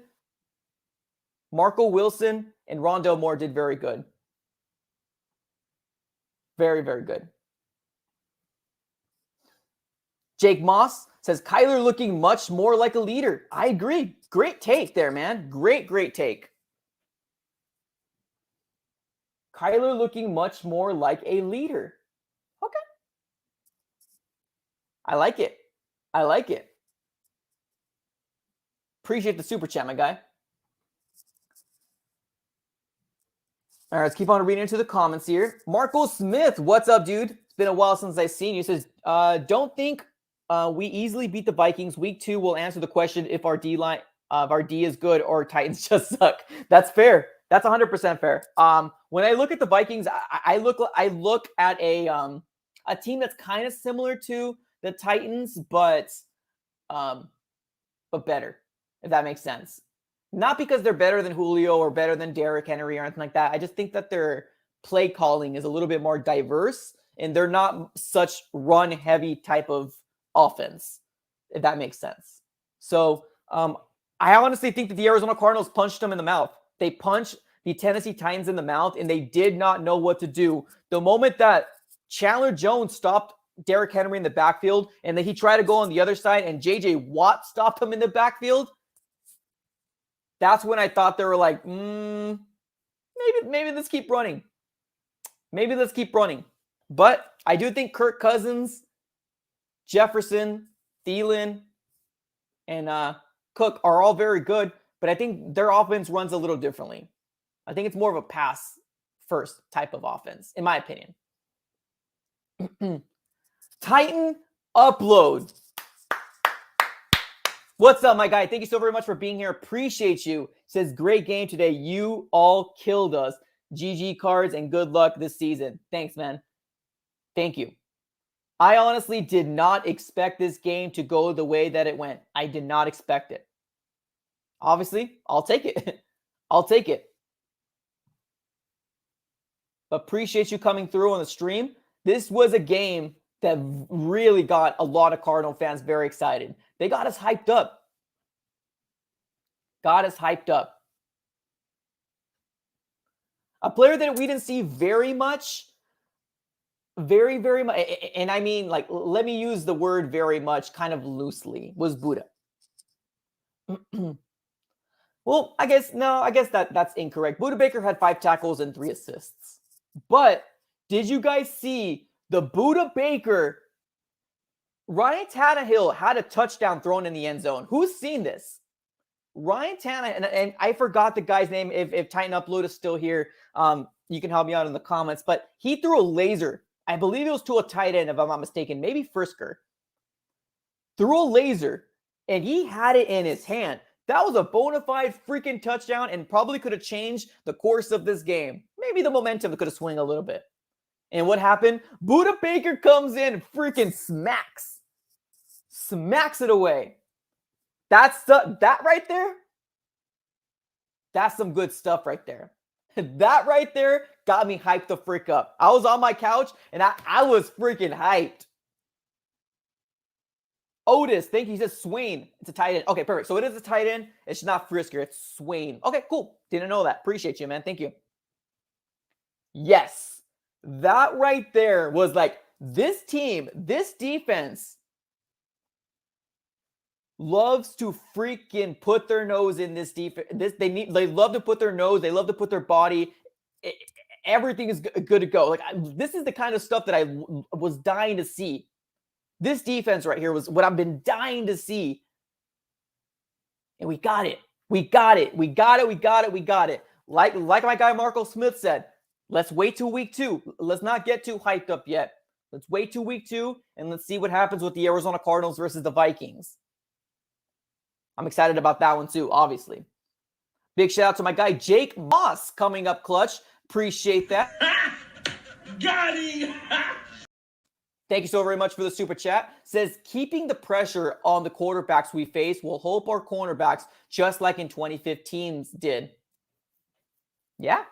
Marco Wilson, and Rondale Moore did very good. Very, very good. Jake Moss says, Kyler looking much more like a leader. I agree. Great take there, man. Great take. Kyler looking much more like a leader. Okay. I like it. I like it. Appreciate the super chat, my guy. All right, let's keep on reading into the comments here. Marco Smith, what's up, dude? It's been a while since I've seen you. He says, don't think we easily beat the Vikings. Week 2 will answer the question if our D-line If our D is good or Titans just suck. That's fair. That's 100% fair. When I look at the Vikings, I look at a team that's kind of similar to the Titans, but better, if that makes sense. Not because they're better than Julio or better than Derrick Henry or anything like that. I just think that their play calling is a little bit more diverse, and they're not such run-heavy type of offense, if that makes sense. So I honestly think that the Arizona Cardinals punched them in the mouth. They punched the Tennessee Titans in the mouth, and they did not know what to do. The moment that Chandler Jones stopped Derrick Henry in the backfield, and then he tried to go on the other side, and J.J. Watt stopped him in the backfield, that's when I thought they were like, maybe let's keep running. Maybe let's keep running. But I do think Kirk Cousins, Jefferson, Thielen, and Cook are all very good, but I think their offense runs a little differently. I think it's more of a pass-first type of offense, in my opinion. Titan Upload. What's up, my guy? Thank you so very much for being here. Appreciate you. Says, great game today. You all killed us. GG cards and good luck this season. Thanks, man. Thank you. I honestly did not expect this game to go the way that it went. I did not expect it. Obviously, I'll take it. I'll take it. Appreciate you coming through on the stream. This was a game that really got a lot of Cardinal fans very excited. They got us hyped up. A player that we didn't see very much, very much, and I mean, like, let me use the word very much kind of loosely, was Buddha. Well, I guess that's incorrect. Buddha Baker had 5 tackles and 3 assists. But did you guys see the Buddha Baker? Ryan Tannehill had a touchdown thrown in the end zone. Who's seen this? Ryan Tannehill, and I forgot the guy's name. If Titan Upload is still here, you can help me out in the comments. But he threw a laser. I believe it was to a tight end, if I'm not mistaken. Maybe Frisker. Threw a laser, and he had it in his hand. That was a bona fide freaking touchdown and probably could have changed the course of this game. Maybe the momentum could have swung a little bit. And what happened? Buddha Baker comes in and freaking smacks it away. That right there, that's some good stuff right there. That right there got me hyped the frick up. I was on my couch and I was freaking hyped. Otis, thank you. He says Swain. It's a tight end. Okay, perfect. So it is a tight end. It's not Frisker. It's Swain. Okay, cool. Didn't know that. Appreciate you, man. Thank you. Yes. That right there was like, this team, this defense loves to freaking put their nose in this defense. They love to put their nose. They love to put their body. Everything is good to go. Like, this is the kind of stuff that I was dying to see. This defense right here was what I've been dying to see. And we got it. We got it. Like my guy Marco Smith said, let's wait till week 2. Let's not get too hyped up yet. Let's wait till week 2, and let's see what happens with the Arizona Cardinals versus the Vikings. I'm excited about that one too, obviously. Big shout out to my guy Jake Moss coming up clutch. Appreciate that. Got him! Thank you so very much for the super chat. Says, keeping the pressure on the quarterbacks we face will help our cornerbacks just like in 2015's did. Yeah,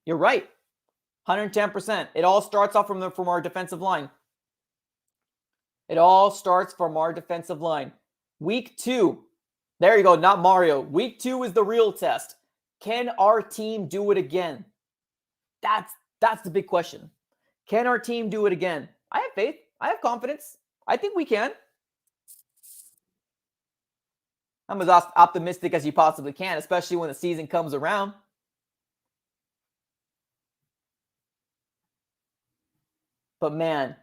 you're right. 110%. It all starts off from our defensive line. It all starts from our defensive line. Week 2. There you go, not Mario. Week 2 is the real test. Can our team do it again? That's the big question. Can our team do it again? I have faith. I have confidence. I think we can. I'm as optimistic as you possibly can, especially when the season comes around. But man,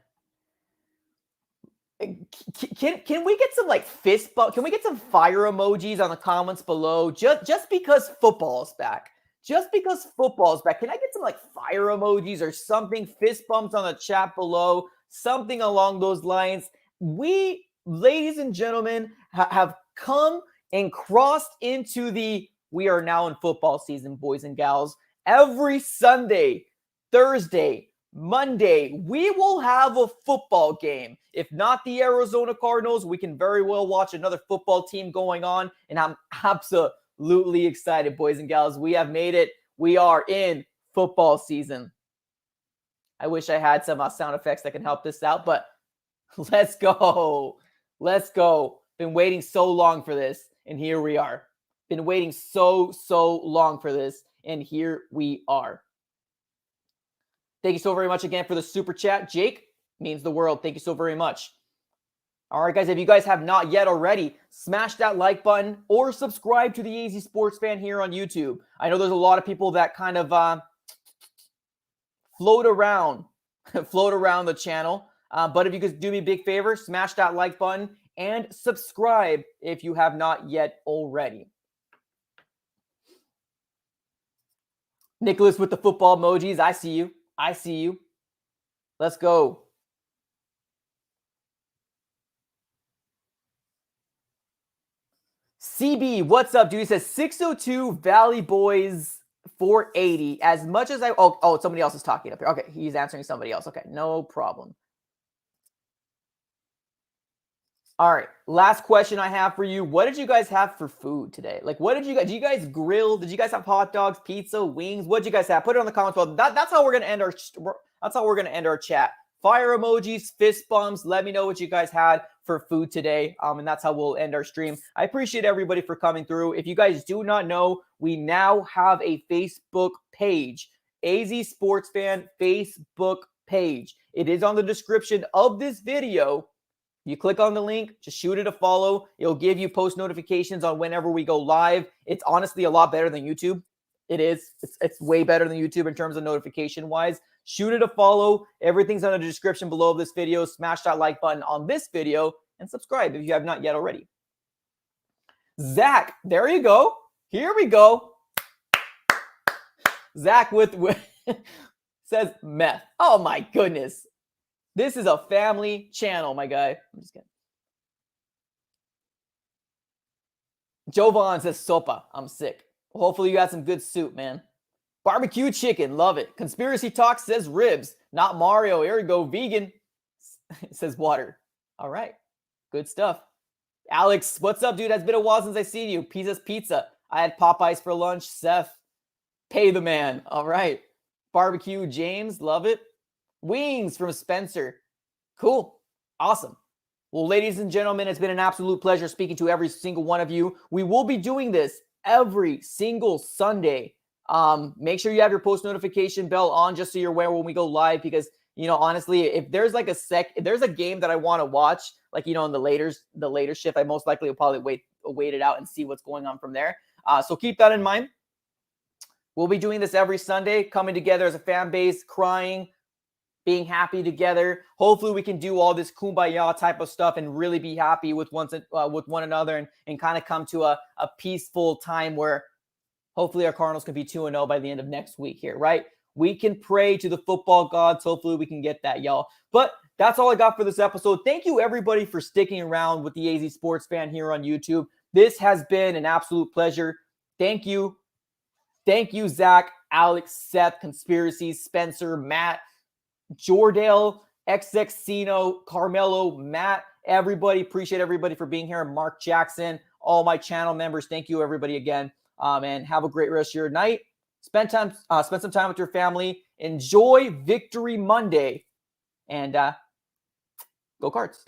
can we get some like fist bump? Can we get some fire emojis on the comments below? Just because football is back. Just because football is back. Can I get some like fire emojis or something? Fist bumps on the chat below. Something along those lines. We, ladies and gentlemen, have come and crossed into we are now in football season, boys and gals. Every Sunday, Thursday, Monday, we will have a football game. If not the Arizona Cardinals, we can very well watch another football team going on, and I'm absolutely excited, boys and gals. We have made it. We are in football season. I wish I had some sound effects that can help this out, but let's go. Let's go. Been waiting so long for this, and here we are. Been waiting so long for this, and here we are. Thank you so very much again for the super chat. Jake, means the world. Thank you so very much. All right, guys, if you guys have not yet already, smash that like button or subscribe to the AZ Sports Fan here on YouTube. I know there's a lot of people that kind of float around the channel. But if you could do me a big favor, smash that like button and subscribe if you have not yet already. Nicholas with the football emojis. I see you. I see you. Let's go. CB, what's up, dude? He says 602 Valley Boys 480. As much as somebody else is talking up here. Okay, he's answering somebody else. Okay, no problem. All right, last question I have for you. What did you guys have for food today? Like, what did you guys grill? Did you guys have hot dogs, pizza, wings? What did you guys have? Put it on the comments below. That's how we're gonna end our chat. Fire emojis, fist bumps. Let me know what you guys had for food today. And that's how we'll end our stream. I appreciate everybody for coming through. If you guys do not know, we now have a Facebook page, AZ Sports Fan Facebook page. It is on the description of this video. You click on the link, just shoot it a follow. It'll give you post notifications on whenever we go live. It's honestly a lot better than YouTube. It is. It's way better than YouTube in terms of notification wise. Shoot it a follow. Everything's on the description below this video. Smash that like button on this video and subscribe if you have not yet already. Zach, there you go. Here we go. Zach with says meth. Oh my goodness. This is a family channel, my guy. I'm just kidding. Jovan says sopa. I'm sick. Well, hopefully you got some good soup, man. Barbecue chicken. Love it. Conspiracy Talk says ribs. Not Mario. Here we go. Vegan. It says water. All right. Good stuff. Alex, what's up, dude? It's been a while since I seen you. Pizza's Pizza. I had Popeyes for lunch. Seth. Pay the man. All right. Barbecue James. Love it. Wings from Spencer. Cool. Awesome. Well, ladies and gentlemen, it's been an absolute pleasure speaking to every single one of you. We will be doing this every single Sunday. Make sure you have your post notification bell on just so you're aware when we go live, because, you know, honestly, if there's like if there's a game that I want to watch, like, you know, in the later shift, I most likely will probably wait it out and see what's going on from there. So keep that in mind. We'll be doing this every Sunday, coming together as a fan base, crying, being happy together. Hopefully we can do all this kumbaya type of stuff and really be happy with one another and kind of come to a peaceful time where hopefully our Cardinals can be 2-0 by the end of next week here, right? We can pray to the football gods. Hopefully we can get that, y'all. But that's all I got for this episode. Thank you, everybody, for sticking around with the AZ Sports Fan here on YouTube. This has been an absolute pleasure. Thank you. Thank you, Zach, Alex, Seth, Conspiracy, Spencer, Matt, Jordale, XXCino, Carmelo, Matt, everybody. Appreciate everybody for being here. Mark Jackson, all my channel members. Thank you, everybody, again. And have a great rest of your night. Spend some time with your family. Enjoy Victory Monday. And go Cards.